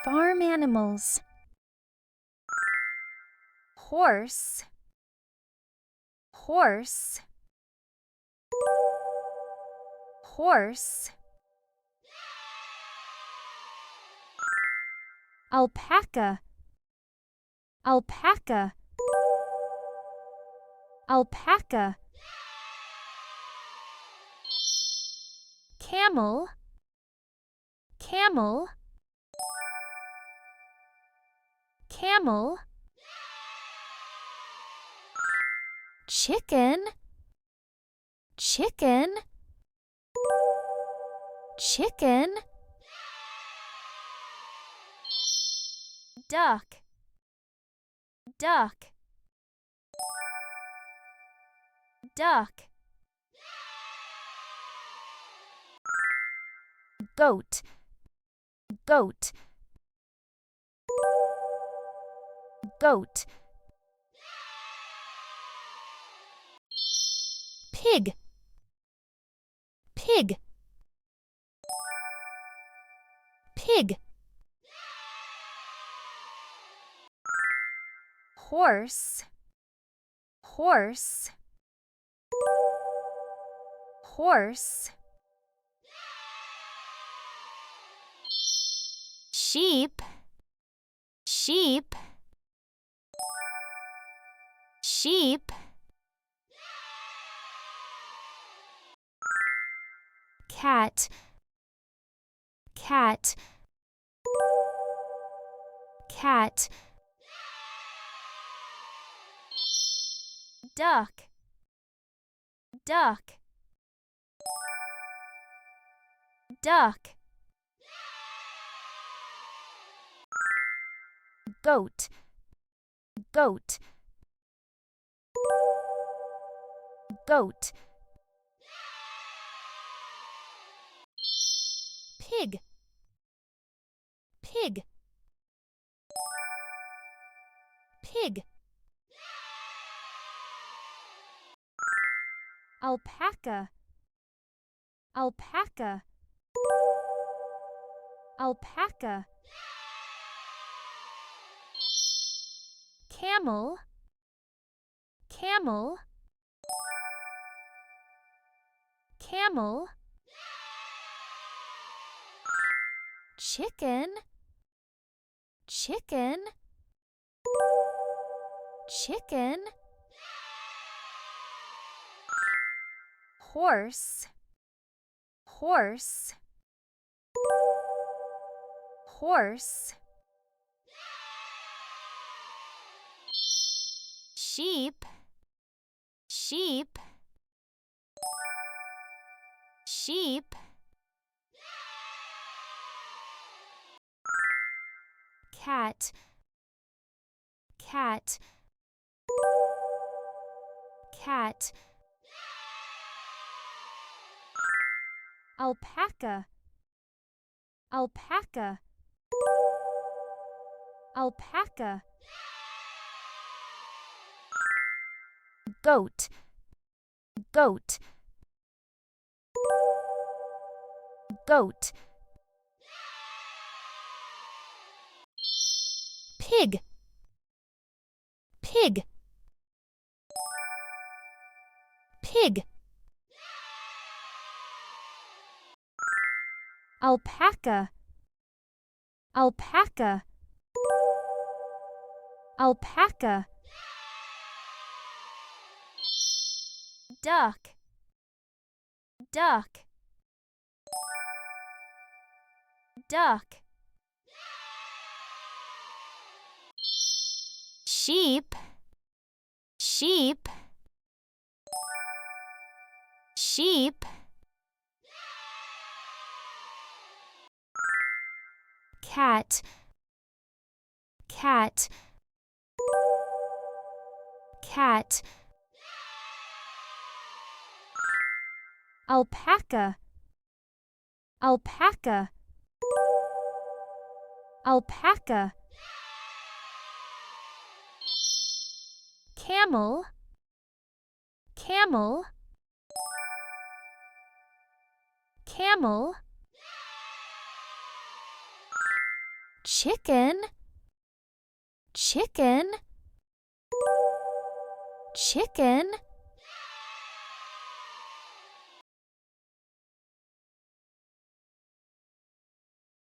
Farm animals. Horse, horse, horse. Alpaca, alpaca, alpaca. Camel, camel, camel. Chicken, chicken, chicken. Duck, duck, duck. Goat, goat, goat. Pig, pig, pig. Horse, horse, horse. Sheep, sheep, sheep. Cat, cat, cat. Duck, duck, duck. Goat, goat, goat. Pig, pig, pig. Alpaca, alpaca, alpaca. Camel, camel, camel. Chicken, chicken, chicken. Horse, horse, horse. Sheep, sheep, sheep. Cat, cat, cat. Alpaca, alpaca, alpaca. Goat, goat, goat. Pig, pig, pig. Alpaca, alpaca, alpaca. Duck, duck, duck. Sheep, sheep, sheep. Cat, cat, cat. Alpaca, alpaca, alpaca. Camel, camel, camel. chicken, chicken, chicken.